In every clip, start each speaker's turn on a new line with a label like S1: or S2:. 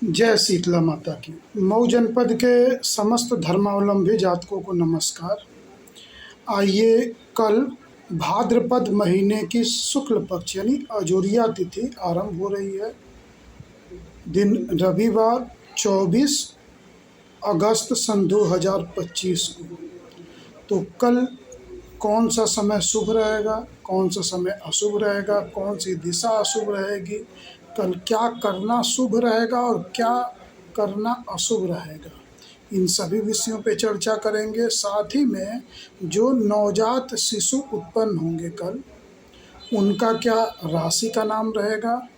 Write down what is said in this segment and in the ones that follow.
S1: जय शीतला माता की। मऊ जनपद के समस्त धर्मावलंबी जातकों को नमस्कार। आइए, कल भाद्रपद महीने की शुक्ल पक्ष यानी अजोरिया तिथि आरंभ हो रही है। दिन रविवार 24 अगस्त सन 2025 को। तो कल कौन सा समय शुभ रहेगा, कौन सा समय अशुभ रहेगा, कौन सी दिशा अशुभ रहेगी, कल क्या करना शुभ रहेगा और क्या करना अशुभ रहेगा, इन सभी विषयों पे चर्चा करेंगे। साथ ही में जो नवजात शिशु उत्पन्न होंगे कल, उनका क्या राशि का नाम रहेगा,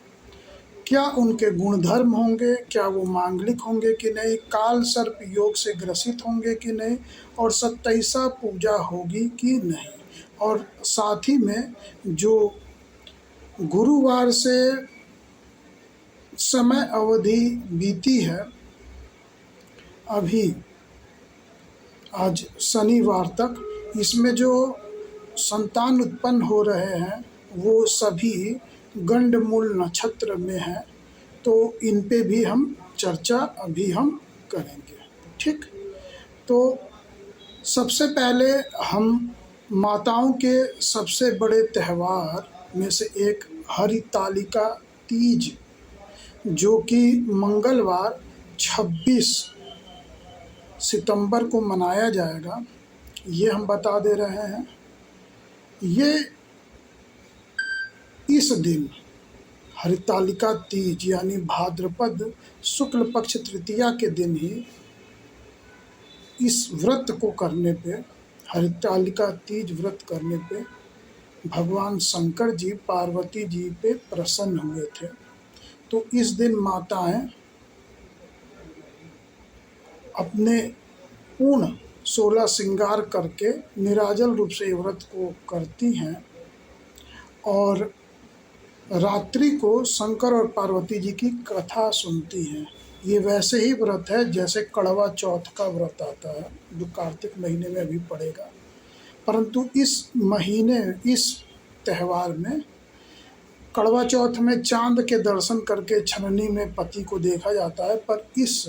S1: क्या उनके गुणधर्म होंगे, क्या वो मांगलिक होंगे कि नहीं, काल सर्प योग से ग्रसित होंगे कि नहीं, और 27 पूजा होगी कि नहीं। और साथ ही में जो गुरुवार से समय अवधि बीती है, अभी आज शनिवार तक, इसमें जो संतान उत्पन्न हो रहे हैं वो सभी गंडमूल नक्षत्र में हैं। तो इन पे भी हम चर्चा अभी हम करेंगे। ठीक, तो सबसे पहले हम माताओं के सबसे बड़े त्यौहार में से एक हरितालिका तीज, जो कि मंगलवार 26 सितंबर को मनाया जाएगा, ये हम बता दे रहे हैं। ये इस दिन हरितालिका तीज यानी भाद्रपद शुक्ल पक्ष तृतीया के दिन ही इस व्रत को करने पे, हरितालिका तीज व्रत करने पे भगवान शंकर जी पार्वती जी पे प्रसन्न हुए थे। तो इस दिन माताएं अपने पूर्ण 16 श्रृंगार करके निराजल रूप से व्रत को करती हैं और रात्रि को शंकर और पार्वती जी की कथा सुनती हैं। ये वैसे ही व्रत है जैसे कड़वा चौथ का व्रत आता है, जो कार्तिक महीने में अभी पड़ेगा। परंतु इस महीने, इस त्यौहार में, कड़वा चौथ में चांद के दर्शन करके छननी में पति को देखा जाता है, पर इस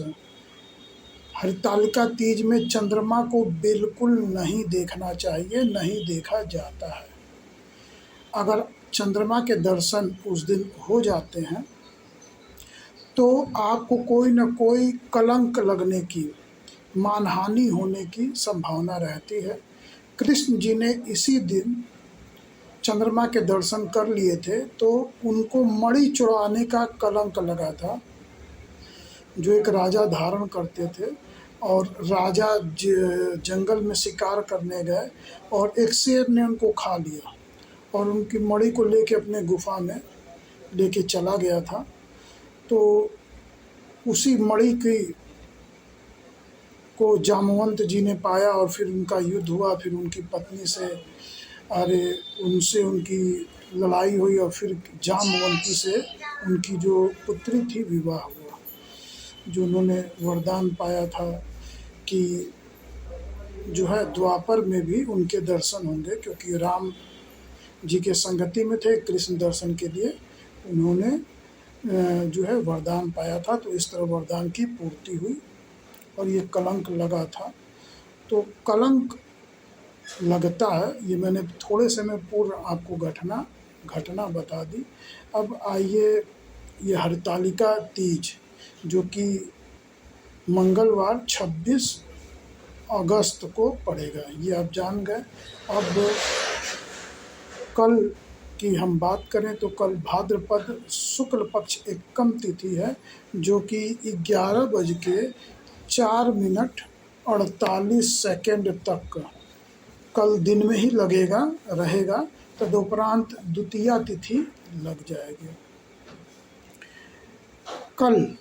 S1: हरितालिका तीज में चंद्रमा को बिल्कुल नहीं देखना चाहिए, नहीं देखा जाता है। अगर चंद्रमा के दर्शन उस दिन हो जाते हैं तो आपको कोई न कोई कलंक लगने की, मानहानि होने की संभावना रहती है। कृष्ण जी ने इसी दिन चंद्रमा के दर्शन कर लिए थे, तो उनको मणि चुराने का कलंक लगा था, जो एक राजा धारण करते थे। और राजा जंगल में शिकार करने गए और एक शेर ने उनको खा लिया और उनकी मणि को लेके अपने गुफा में लेके चला गया था। तो उसी मणि की को जामवंत जी ने पाया और फिर उनका युद्ध हुआ। फिर उनकी पत्नी से, उनसे उनकी लड़ाई हुई और फिर जामवंती से उनकी जो पुत्री थी विवाह हुआ, जो उन्होंने वरदान पाया था कि जो है द्वापर में भी उनके दर्शन होंगे, क्योंकि राम जी के संगति में थे। कृष्ण दर्शन के लिए उन्होंने जो है वरदान पाया था, तो इस तरह वरदान की पूर्ति हुई और ये कलंक लगा था। तो कलंक लगता है, ये मैंने थोड़े समय पूर्व आपको घटना बता दी। अब आइए, ये हरितालिका तीज जो कि मंगलवार 26 अगस्त को पड़ेगा, ये आप जान गए। अब कल की हम बात करें तो कल भाद्रपद शुक्ल पक्ष एकम तिथि है, जो कि 11:04 तक कल दिन में ही रहेगा। तदुपरांत द्वितीया तिथि लग जाएगी। कल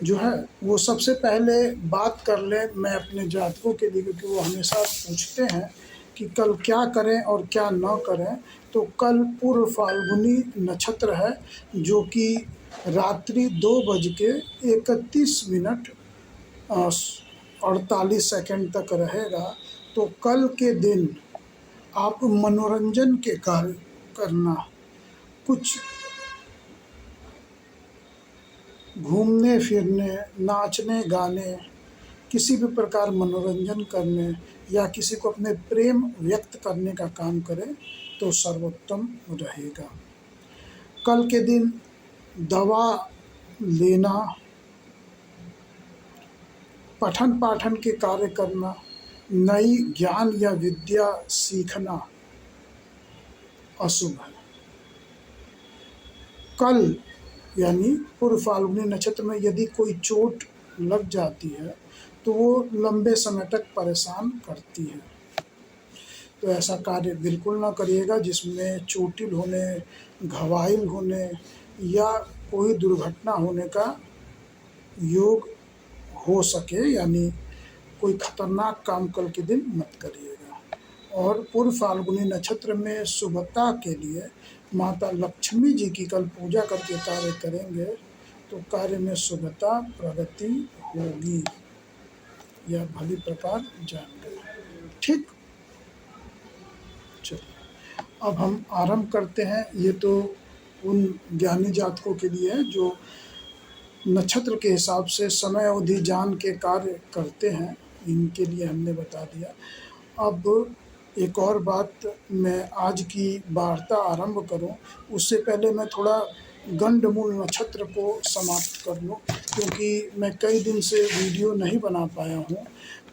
S1: जो है वो सबसे पहले बात कर ले मैं अपने जातकों के लिए, क्योंकि वो हमेशा पूछते हैं कि कल क्या करें और क्या न करें। तो कल पूर्व फाल्गुनी नक्षत्र है, जो कि रात्रि 2:31 तक रहेगा। तो कल के दिन आप मनोरंजन के कार्य करना, कुछ घूमने फिरने, नाचने गाने, किसी भी प्रकार मनोरंजन करने या किसी को अपने प्रेम व्यक्त करने का काम करें तो सर्वोत्तम रहेगा। कल के दिन दवा लेना, पठन पाठन के कार्य करना, नई ज्ञान या विद्या सीखना अशुभ है। कल यानी पूर्व फाल्गुनी नक्षत्र में यदि कोई चोट लग जाती है तो वो लंबे समय तक परेशान करती है, तो ऐसा कार्य बिल्कुल ना करिएगा जिसमें चोटिल होने, घायल होने या कोई दुर्घटना होने का योग हो सके, यानी कोई खतरनाक काम कल के दिन मत करिएगा। और पूर्व फाल्गुनी नक्षत्र में शुभता के लिए माता लक्ष्मी जी की कल पूजा करके कार्य करेंगे तो कार्य में शुभता प्रगति होगी, यह भली प्रकार जान गए। ठीक, चलिए अब हम आरंभ करते हैं। ये तो उन ज्ञानी जातकों के लिए है जो नक्षत्र के हिसाब से समय अवधि जान के कार्य करते हैं, इनके लिए हमने बता दिया। अब एक और बात, मैं आज की वार्ता आरंभ करूं उससे पहले मैं थोड़ा गंडमूल नक्षत्र को समाप्त कर लूं, क्योंकि मैं कई दिन से वीडियो नहीं बना पाया हूं।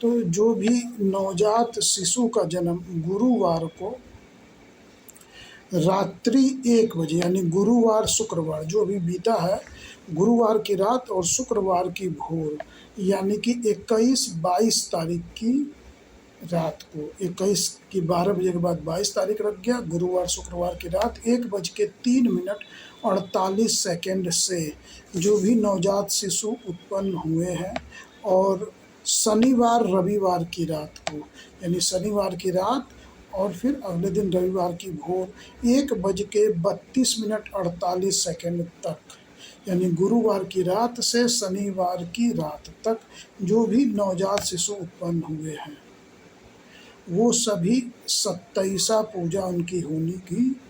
S1: तो जो भी नवजात शिशु का जन्म गुरुवार को रात्रि 1 बजे, यानी गुरुवार शुक्रवार जो अभी बीता है, गुरुवार की रात और शुक्रवार की भोर, यानी कि 21-22 तारीख की रात को, 21 की 12 बजे के बाद 22 तारीख रख गया, गुरुवार शुक्रवार की रात 1:03:48 से जो भी नवजात शिशु उत्पन्न हुए हैं, और शनिवार रविवार की रात को, यानी शनिवार की रात और फिर अगले दिन रविवार की भोर 1:32:48 तक, यानी गुरुवार की रात से शनिवार की रात तक जो भी नवजात शिशु उत्पन्न हुए हैं वो सभी 27 पूजा उनकी होने की,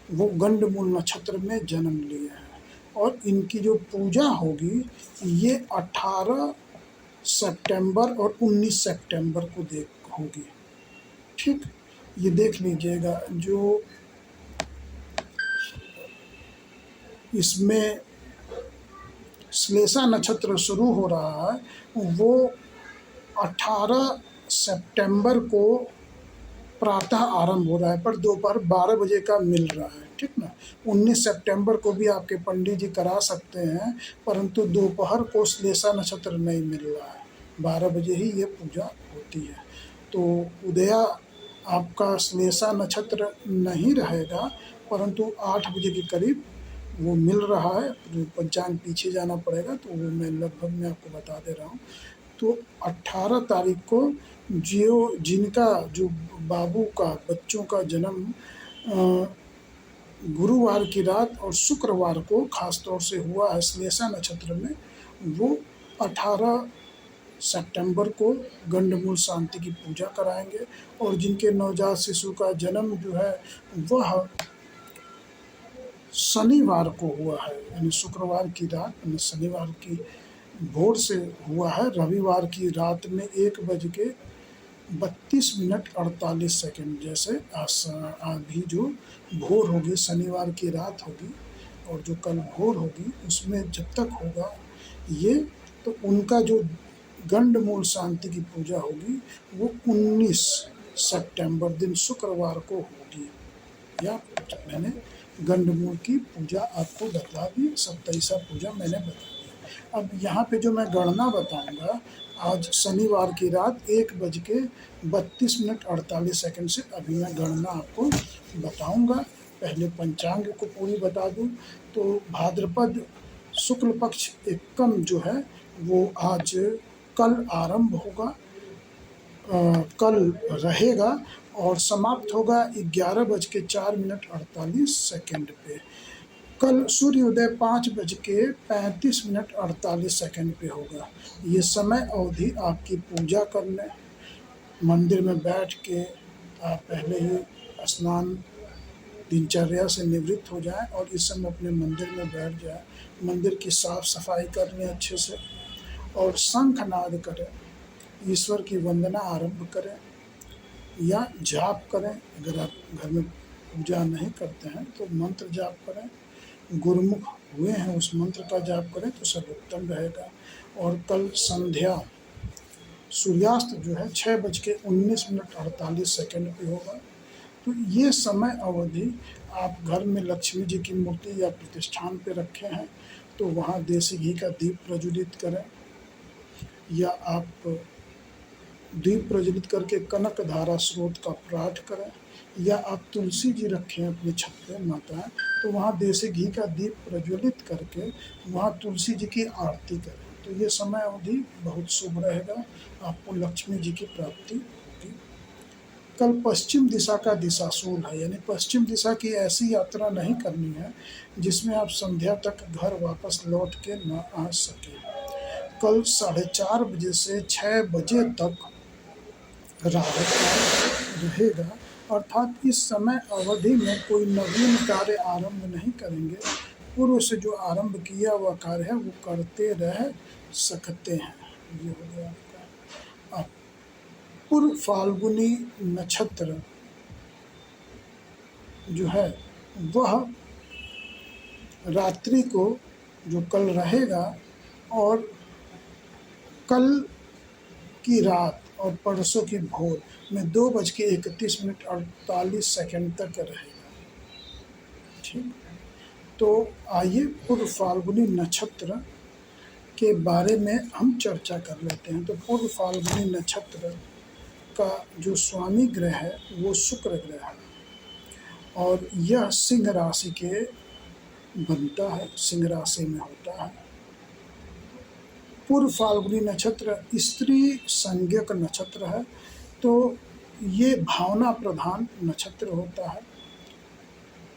S1: वो गंडमूल नक्षत्र में जन्म लिए हैं। और इनकी जो पूजा होगी ये 18 सितंबर और 19 सितंबर को होगी। ठीक, ये देख लीजिएगा। जो इसमें श्लेषा नक्षत्र शुरू हो रहा है वो 18 सितंबर को प्रातः आरंभ हो रहा है, पर दोपहर 12 बजे का मिल रहा है। ठीक ना, 19 सितंबर को भी आपके पंडित जी करा सकते हैं, परंतु दोपहर को श्लेषा नक्षत्र नहीं मिल रहा है, 12 बजे ही ये पूजा होती है। तो उदया आपका श्लेषा नक्षत्र नहीं रहेगा, परंतु 8 बजे के करीब वो मिल रहा है। पंचांग पीछे जाना पड़ेगा, तो वो मैं लगभग मैं आपको बता दे रहा हूँ। तो 18 तारीख को जिनका जो बाबू का, बच्चों का जन्म गुरुवार की रात और शुक्रवार को खास तौर से हुआ है श्लेषा नक्षत्र में, वो 18 सितंबर को गंडमूल शांति की पूजा कराएंगे। और जिनके नवजात शिशु का जन्म जो है वह शनिवार को हुआ है, यानी शुक्रवार की रात, यानी शनिवार की भोर से हुआ है, रविवार की रात में 1:32:48, जैसे अभी जो भोर होगी शनिवार की रात होगी और जो कल भोर होगी उसमें जब तक होगा ये, तो उनका जो गंडमूल शांति की पूजा होगी वो 19 सितंबर दिन शुक्रवार को होगी। या मैंने गंडमूल की पूजा आपको बता दी, 27 पूजा मैंने बता दी। अब यहाँ पे जो मैं गणना बताऊंगा, आज शनिवार की रात 1:32:48 से अभी मैं गणना आपको बताऊंगा। पहले पंचांग को पूरी बता दूं तो भाद्रपद शुक्ल पक्ष एकम जो है वो आज कल आरंभ होगा, कल रहेगा और समाप्त होगा 11:04:48 पे। कल सूर्योदय 5:35:48 पे होगा। ये समय अवधि आपकी पूजा करने, मंदिर में बैठ के आप पहले ही स्नान दिनचर्या से निवृत्त हो जाएं और इस समय अपने मंदिर में बैठ जाएं, मंदिर की साफ सफाई कर लें अच्छे से और शंखनाद करें, ईश्वर की वंदना आरंभ करें या जाप करें। अगर आप घर में पूजा नहीं करते हैं तो मंत्र जाप करें, गुरुमुख हुए हैं उस मंत्र का जाप करें तो सर्वोत्तम रहेगा। और कल संध्या सूर्यास्त जो है 6:19:48 पे होगा। तो ये समय अवधि आप घर में लक्ष्मी जी की मूर्ति या प्रतिष्ठान पे रखे हैं तो वहाँ देसी घी का दीप प्रज्वलित करें, या आप दीप प्रज्वलित करके कनक धारा स्रोत का पाठ करें, या आप तुलसी जी रखें अपने छत पे माता तो वहाँ देसी घी का दीप प्रज्वलित करके वहाँ तुलसी जी की आरती करें। तो ये समय अवधि बहुत शुभ रहेगा, आपको लक्ष्मी जी की प्राप्ति होगी। कल पश्चिम दिशा का दिशाशूल है, यानी पश्चिम दिशा की ऐसी यात्रा नहीं करनी है जिसमें आप संध्या तक घर वापस लौट के न आ सके। कल 4:30 बजे से 6 बजे तक राहु काल रहेगा, अर्थात इस समय अवधि में कोई नवीन कार्य आरंभ नहीं करेंगे। पूर्व से जो आरंभ किया हुआ कार्य है वो करते रह सकते हैं। ये हो गया आपका। अब पूर्व फाल्गुनी नक्षत्र जो है वह रात्रि को जो कल रहेगा और कल की रात और परसों की भोर में 2:31:48 तक रहेगा। ठीक, तो आइए पूर्व फाल्गुनी नक्षत्र के बारे में हम चर्चा कर लेते हैं। तो पूर्व फाल्गुनी नक्षत्र का जो स्वामी ग्रह है वो शुक्र ग्रह है और यह सिंह राशि के बनता है, सिंह राशि में होता है। पूर्व फाल्गुनी नक्षत्र स्त्री संज्ञक नक्षत्र है, तो ये भावना प्रधान नक्षत्र होता है।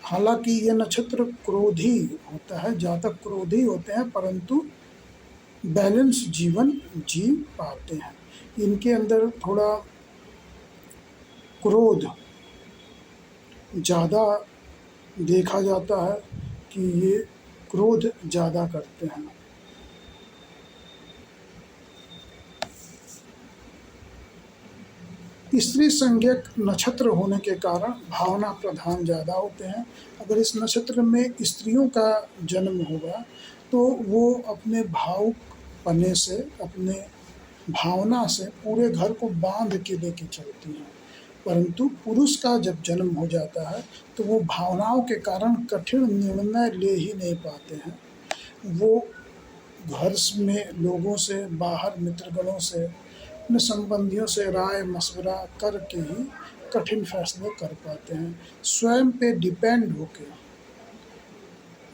S1: हालांकि ये नक्षत्र क्रोधी होता है, जातक क्रोधी होते हैं परंतु बैलेंस जीवन जी पाते हैं। इनके अंदर थोड़ा क्रोध ज़्यादा देखा जाता है कि ये क्रोध ज़्यादा करते हैं। स्त्री संज्ञक नक्षत्र होने के कारण भावना प्रधान ज़्यादा होते हैं। अगर इस नक्षत्र में स्त्रियों का जन्म होगा तो वो अपने भावुक पने से, अपने भावना से पूरे घर को बांध के लेके चलती हैं। परंतु पुरुष का जब जन्म हो जाता है तो वो भावनाओं के कारण कठिन निर्णय ले ही नहीं पाते हैं। वो घर में लोगों से, बाहर मित्रगणों से, अपने संबंधियों से राय मशवरा करके ही कठिन फैसले कर पाते हैं। स्वयं पे डिपेंड होके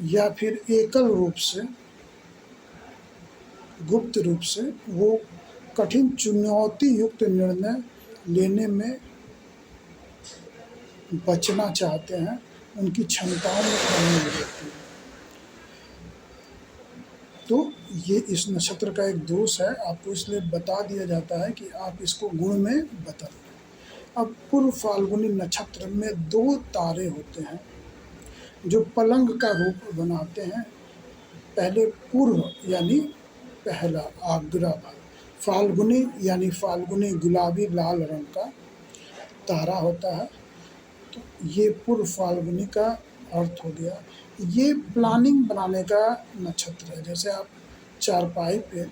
S1: या फिर एकल रूप से, गुप्त रूप से वो कठिन चुनौती युक्त निर्णय लेने में बचना चाहते हैं, उनकी क्षमताओं में कमी होती है। तो ये इस नक्षत्र का एक दोष है, आपको इसलिए बता दिया जाता है कि आप इसको गुण में बदल लें। अब पूर्व फाल्गुनी नक्षत्र में 2 तारे होते हैं जो पलंग का रूप बनाते हैं। पहले पूर्व यानी पहला आग्रा भाग, फाल्गुनी यानी फाल्गुनी गुलाबी लाल रंग का तारा होता है। तो ये पूर्व फाल्गुनी का अर्थ हो गया। ये प्लानिंग बनाने का नक्षत्र है। जैसे आप चारपाई पे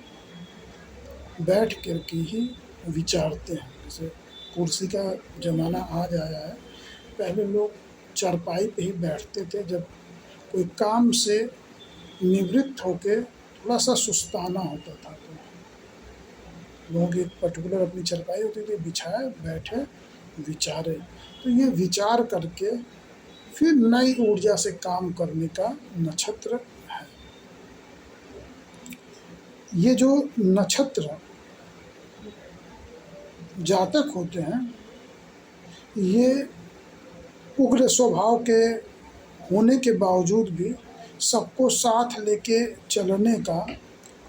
S1: बैठ कर के ही विचारते हैं, जैसे कुर्सी का ज़माना आज आया है, पहले लोग चारपाई पे ही बैठते थे। जब कोई काम से निवृत्त होके थोड़ा सा सुस्ताना होता था तो लोगों की एक पर्टिकुलर अपनी चारपाई होती थी, बिछाए बैठे विचारे। तो ये विचार करके फिर नई ऊर्जा से काम करने का नक्षत्र है। ये जो नक्षत्र जातक होते हैं ये उग्र स्वभाव के होने के बावजूद भी सबको साथ लेके चलने का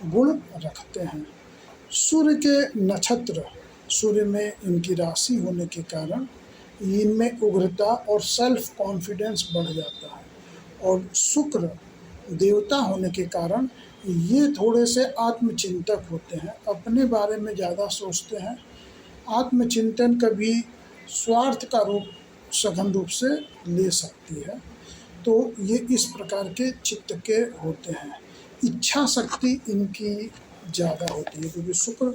S1: गुण रखते हैं। सूर्य के नक्षत्र, सूर्य में इनकी राशि होने के कारण इनमें उग्रता और सेल्फ कॉन्फिडेंस बढ़ जाता है। और शुक्र देवता होने के कारण ये थोड़े से आत्मचिंतक होते हैं, अपने बारे में ज़्यादा सोचते हैं। आत्मचिंतन कभी स्वार्थ का रूप सघन रूप से ले सकती है। तो ये इस प्रकार के चित्त के होते हैं। इच्छा शक्ति इनकी ज़्यादा होती है, क्योंकि शुक्र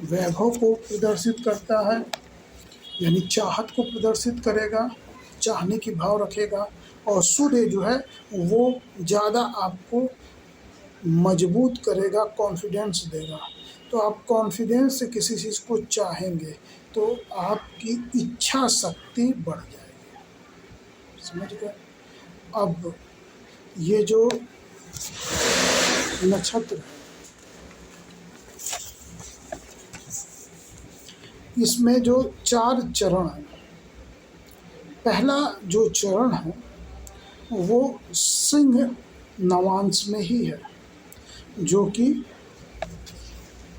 S1: वैभव को प्रदर्शित करता है, यानी चाहत को प्रदर्शित करेगा, चाहने की भाव रखेगा। और सूर्य जो है वो ज़्यादा आपको मजबूत करेगा, कॉन्फिडेंस देगा। तो आप कॉन्फिडेंस से किसी चीज़ को चाहेंगे तो आपकी इच्छा शक्ति बढ़ जाएगी। समझ गए? अब ये जो नक्षत्र है, इसमें जो 4 चरण हैं, पहला जो चरण है वो सिंह नवांश में ही है, जो कि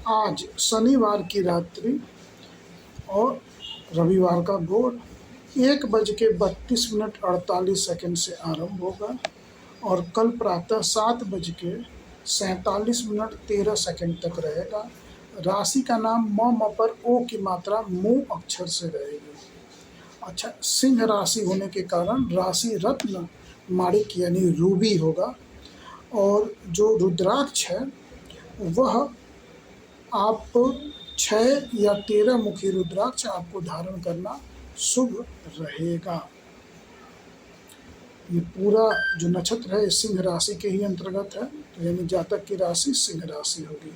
S1: आज शनिवार की रात्रि और रविवार का भोर 1:32:48 से आरंभ होगा और कल प्रातः 7:47:13 तक रहेगा। राशि का नाम म पर ओ की मात्रा मू अक्षर से रहेगी। अच्छा, सिंह राशि होने के कारण राशि रत्न माणिक यानी रूबी होगा। और जो रुद्राक्ष है वह आप 6 या 13 मुखी रुद्राक्ष आपको धारण करना शुभ रहेगा। ये पूरा जो नक्षत्र है सिंह राशि के ही अंतर्गत है, तो यानी जातक की राशि सिंह राशि होगी।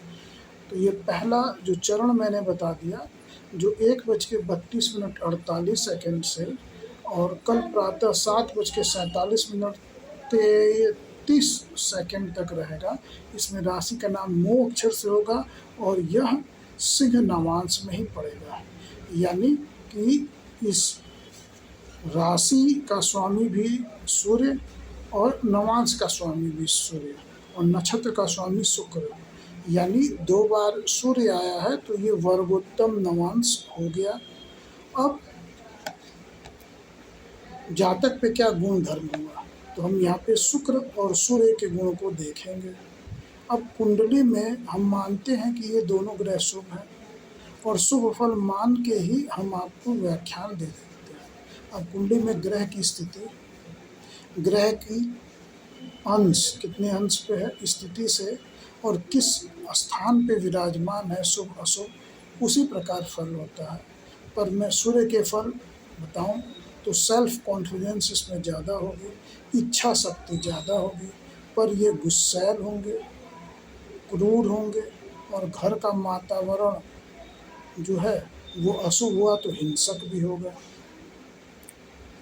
S1: तो ये पहला जो चरण मैंने बता दिया, जो 1:32:48 से और कल प्रातः 7:47:33 तक रहेगा। इसमें राशि का नाम मो अक्षर से होगा और यह सिंह नवांश में ही पड़ेगा, यानी कि इस राशि का स्वामी भी सूर्य और नवांश का स्वामी भी सूर्य और नक्षत्र का स्वामी शुक्र, यानी 2 बार सूर्य आया है, तो ये वर्गोत्तम नवांश हो गया। अब जातक पे क्या गुण धर्म हुआ, तो हम यहाँ पे शुक्र और सूर्य के गुण को देखेंगे। अब कुंडली में हम मानते हैं कि ये दोनों ग्रह शुभ हैं और शुभ फल मान के ही हम आपको व्याख्यान दे देते हैं। अब कुंडली में ग्रह की स्थिति, ग्रह की अंश कितने अंश पे है, स्थिति से और किस स्थान पे विराजमान है, शुभ अशुभ, उसी प्रकार फल होता है। पर मैं सूर्य के फल बताऊं तो सेल्फ कॉन्फिडेंस इसमें ज़्यादा होगी, इच्छा शक्ति ज़्यादा होगी, पर ये गुस्सैल होंगे, क्रूर होंगे और घर का वातावरण जो है वो अशुभ हुआ तो हिंसक भी होगा।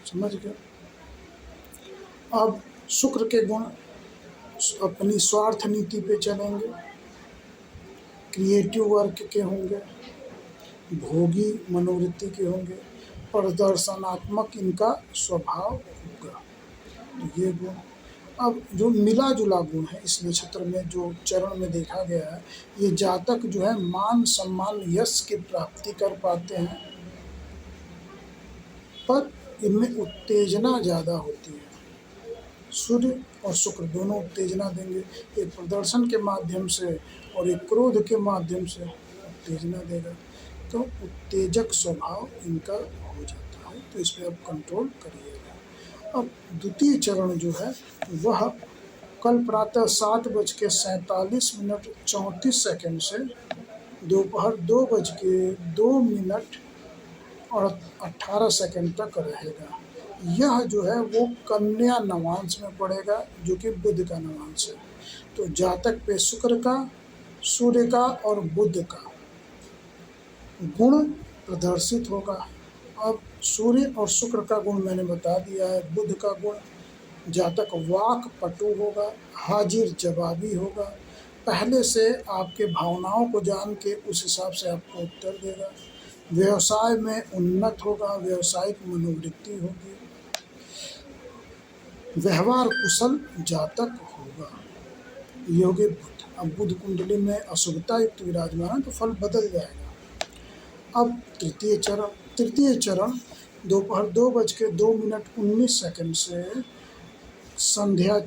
S1: समझ गए? अब शुक्र के गुण अपनी स्वार्थ नीति पे चलेंगे, क्रिएटिव वर्क के होंगे, भोगी मनोवृत्ति के होंगे, प्रदर्शनात्मक इनका स्वभाव होगा। तो ये गुण। अब जो मिला जुला गुण है इस नक्षत्र में जो चरण में देखा गया है, ये जातक जो है मान सम्मान यश की प्राप्ति कर पाते हैं, पर इनमें उत्तेजना ज़्यादा होती है। सूर्य और शुक्र दोनों उत्तेजना देंगे, एक प्रदर्शन के माध्यम से और एक क्रोध के माध्यम से उत्तेजना देगा। तो उत्तेजक स्वभाव इनका हो जाता है, तो इस पर आप कंट्रोल करिएगा। अब द्वितीय चरण जो है वह कल प्रातः 7:47:34 से दोपहर 2:02:18 तक रहेगा। यह जो है वो कन्या नवांश में पड़ेगा, जो कि बुध का नवांश है। तो जातक पे शुक्र का, सूर्य का और बुध का गुण प्रदर्शित होगा। अब सूर्य और शुक्र का गुण मैंने बता दिया है। बुध का गुण, जातक वाक पटु होगा, हाजिर जवाबी होगा, पहले से आपके भावनाओं को जान के उस हिसाब से आपको उत्तर देगा। व्यवसाय में उन्नत होगा, व्यवसायिक मनोवृत्ति होगी, व्यवहार कुशल जातक होगा। ये हो गए बुध। अब बुध कुंडली में अशुभता युक्त विराजमान है तो फल बदल जाएगा। अब तृतीय चरण दोपहर 2:02 से संध्या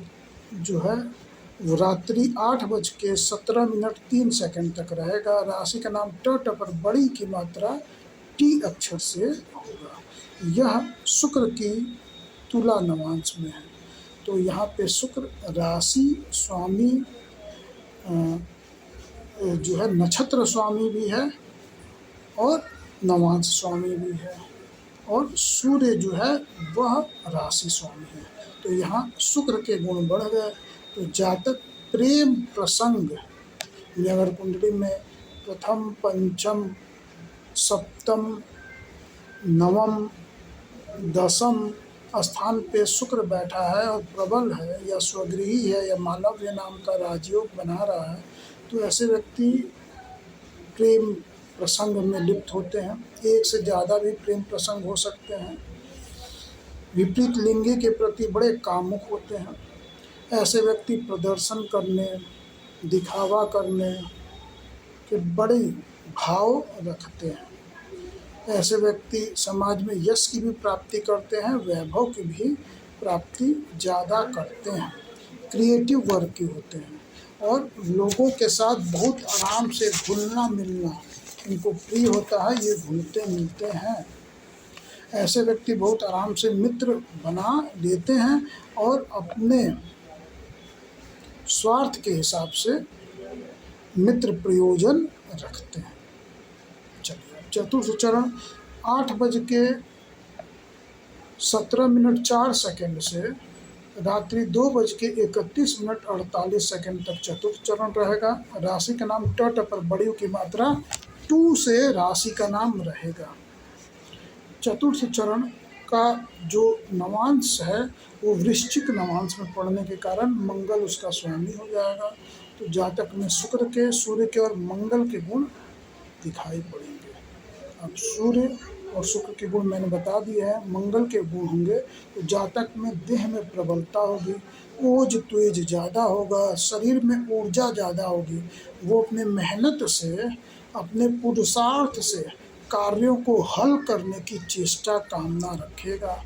S1: जो है वो रात्रि 8:17 तक रहेगा। राशि का नाम ट पर बड़ी की मात्रा टी अक्षर से होगा। यह शुक्र की तुला नवांश में है। तो यहाँ पे शुक्र राशि स्वामी जो है नक्षत्र स्वामी भी है और नवांश स्वामी भी है, और सूर्य जो है वह राशि स्वामी है। तो यहाँ शुक्र के गुण बढ़ गए। तो जातक प्रेम प्रसंग में अगर कुंडली में प्रथम, पंचम, सप्तम, नवम, दसम स्थान पे शुक्र बैठा है और प्रबल है या स्वगृही है या मालव्य नाम का राजयोग बना रहा है, तो ऐसे व्यक्ति प्रेम प्रसंग में लिप्त होते हैं। एक से ज़्यादा भी प्रेम प्रसंग हो सकते हैं। विपरीत लिंगी के प्रति बड़े कामुक होते हैं। ऐसे व्यक्ति प्रदर्शन करने, दिखावा करने के बड़े भाव रखते हैं। ऐसे व्यक्ति समाज में यश की भी प्राप्ति करते हैं, वैभव की भी प्राप्ति ज़्यादा करते हैं। क्रिएटिव वर्क के होते हैं और लोगों के साथ बहुत आराम से घुलना मिलना इनको प्रिय होता है। ये घुलते मिलते हैं। ऐसे व्यक्ति बहुत आराम से मित्र बना लेते हैं और अपने स्वार्थ के हिसाब से मित्र प्रयोजन रखते हैं। चलिए, चतुर्थ चरण 8:17 से रात्रि 2:31 तक चतुर्थ चरण रहेगा। राशि का नाम ट पर बड़ी की मात्रा टू से राशि का नाम रहेगा। चतुर्थ चरण का जो नवांश है वो वृश्चिक नवांश में पड़ने के कारण मंगल उसका स्वामी हो जाएगा। तो जातक में शुक्र के, सूर्य के और मंगल के गुण दिखाई पड़ेंगे। अब सूर्य और शुक्र के गुण मैंने बता दिए हैं। मंगल के गुण होंगे तो जातक में देह में प्रबलता होगी, ओज तेज ज़्यादा होगा, शरीर में ऊर्जा ज़्यादा होगी। वो अपने मेहनत से, अपने पुरुषार्थ से कार्यों को हल करने की चेष्टा कामना रखेगा।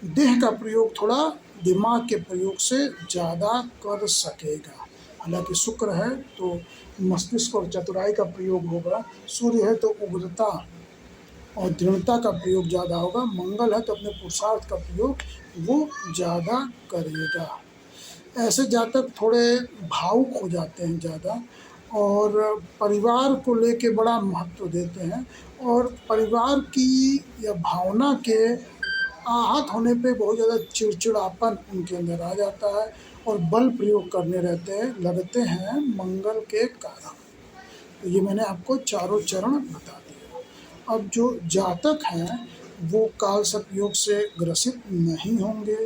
S1: देह का प्रयोग थोड़ा दिमाग के प्रयोग से ज़्यादा कर सकेगा। हालांकि शुक्र है तो मस्तिष्क और चतुराई का प्रयोग होगा, सूर्य है तो उग्रता और दृढ़ता का प्रयोग ज़्यादा होगा, मंगल है तो अपने पुरुषार्थ का प्रयोग वो ज़्यादा करेगा। ऐसे जातक थोड़े भावुक हो जाते हैं ज़्यादा और परिवार को लेके बड़ा महत्व देते हैं और परिवार की या भावना के आहत होने पे बहुत ज़्यादा चिड़चिड़ापन उनके अंदर आ जाता है और बल प्रयोग करने लगते हैं मंगल के कारण। तो ये मैंने आपको चारों चरण बता दिया। अब जो जातक हैं वो काल सर्प योग से ग्रसित नहीं होंगे,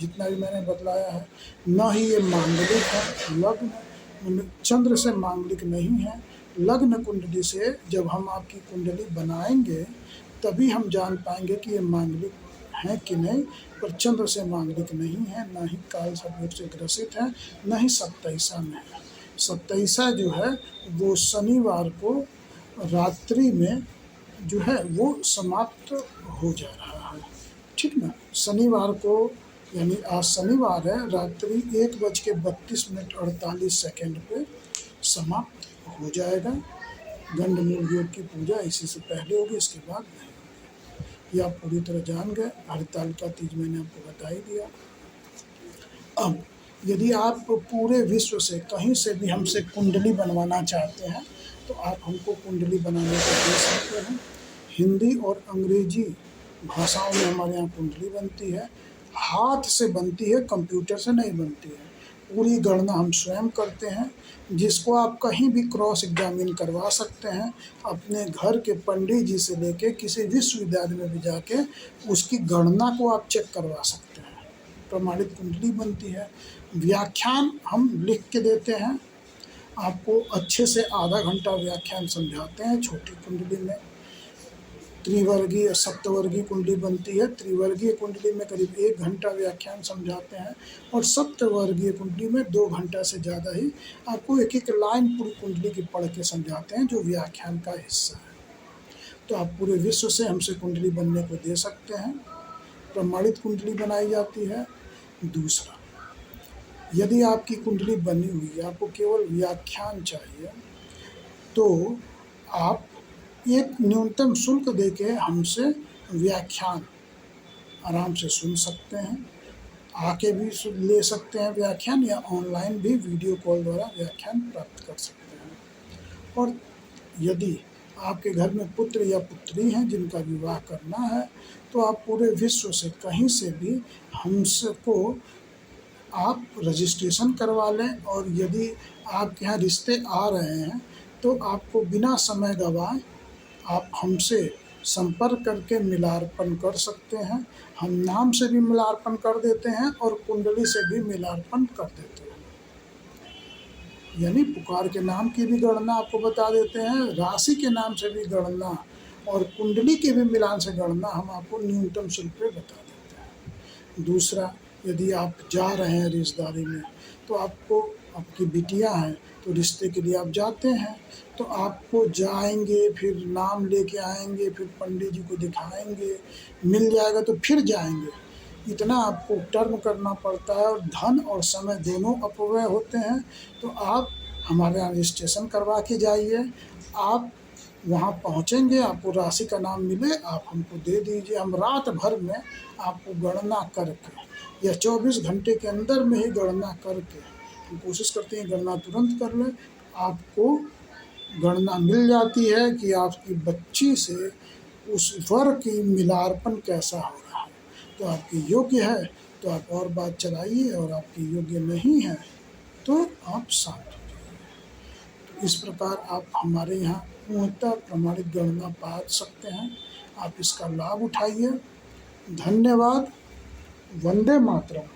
S1: जितना भी मैंने बतलाया है। न ही ये मांगलिक है, लग्न चंद्र से मांगलिक नहीं है। लग्न कुंडली से जब हम आपकी कुंडली बनाएंगे तभी हम जान पाएंगे कि ये मांगलिक हैं कि नहीं, पर चंद्र से मांगलिक नहीं है, न ही काल सर्प योग से ग्रसित है, न ही सप्तैसा में है। सप्तैसा जो है वो शनिवार को रात्रि में जो है वो समाप्त हो जा रहा है। ठीक ना, शनिवार को यानी आज शनिवार है, रात्रि 1:32 पे समाप्त हो जाएगा। गंडमूल योग की पूजा इसी से पहले होगी, इसके बाद नहीं होगी। ये आप पूरी तरह जान गए। हरितालिका तीज मैंने आपको बता ही दिया। अब यदि आप पूरे विश्व से कहीं से भी हमसे कुंडली बनवाना चाहते हैं तो आप हमको कुंडली बनाने को दे सकते हैं। हिंदी और अंग्रेजी भाषाओं में हमारे यहाँ कुंडली बनती है, हाथ से बनती है, कंप्यूटर से नहीं बनती है। पूरी गणना हम स्वयं करते हैं, जिसको आप कहीं भी क्रॉस एग्जामिन करवा सकते हैं। अपने घर के पंडित जी से लेके किसी विश्वविद्यालय में भी जाके उसकी गणना को आप चेक करवा सकते हैं। प्रमाणित कुंडली बनती है। व्याख्यान हम लिख के देते हैं, आपको अच्छे से आधा घंटा व्याख्यान समझाते हैं। छोटी कुंडली में त्रिवर्गीय सप्तवर्गीय कुंडली बनती है। त्रिवर्गीय कुंडली में करीब 1 घंटा व्याख्यान समझाते हैं और सप्तवर्गीय कुंडली में 2 घंटा से ज़्यादा ही आपको एक एक लाइन पूरी कुंडली की पढ़ के समझाते हैं, जो व्याख्यान का हिस्सा है। तो आप पूरे विश्व से हमसे कुंडली बनने को दे सकते हैं। प्रमाणित कुंडली बनाई जाती है। दूसरा, यदि आपकी कुंडली बनी हुई है, आपको केवल व्याख्यान चाहिए, तो आप एक न्यूनतम शुल्क देके हमसे व्याख्यान आराम से सुन सकते हैं। आके भी ले सकते हैं व्याख्यान, या ऑनलाइन भी वीडियो कॉल द्वारा व्याख्यान प्राप्त कर सकते हैं। और यदि आपके घर में पुत्र या पुत्री हैं जिनका विवाह करना है, तो आप पूरे विश्व से कहीं से भी हमको आप रजिस्ट्रेशन करवा लें। और यदि आपके यहाँ रिश्ते आ रहे हैं, तो आपको बिना समय गंवाए आप हमसे संपर्क करके मिलार्पण कर सकते हैं। हम नाम से भी मिलार्पण कर देते हैं और कुंडली से भी मिलार्पण कर देते हैं। यानी पुकार के नाम की भी गणना आपको बता देते हैं, राशि के नाम से भी गणना, और कुंडली के भी मिलान से गणना हम आपको न्यूनतम शुल्क पे बता देते हैं। दूसरा, यदि आप जा रहे हैं रिश्तेदारी में, तो आपको, आपकी बिटिया हैं तो रिश्ते के लिए आप जाते हैं, तो आपको जाएंगे, फिर नाम लेके आएंगे, फिर पंडित जी को दिखाएंगे, मिल जाएगा तो फिर जाएंगे, इतना आपको टर्म करना पड़ता है और धन और समय दोनों अपव्यय होते हैं। तो आप हमारे यहाँ रजिस्ट्रेशन करवा के जाइए। आप वहाँ पहुँचेंगे, आपको राशि का नाम मिले, आप हमको दे दीजिए, हम रात भर में आपको गणना करके या 24 घंटे के अंदर में ही गणना करके, हम कोशिश करते हैं गणना तुरंत कर लें, आपको गणना मिल जाती है कि आपकी बच्ची से उस वर की मिलार्पण कैसा हो रहा है। तो आपकी योग्य है तो आप और बात चलाइए, और आपकी योग्य नहीं है तो आप शांत हो जाइए। तो इस प्रकार आप हमारे यहाँ पूर्णतः प्रमाणित गणना पा सकते हैं। आप इसका लाभ उठाइए। धन्यवाद। वंदे मातरम।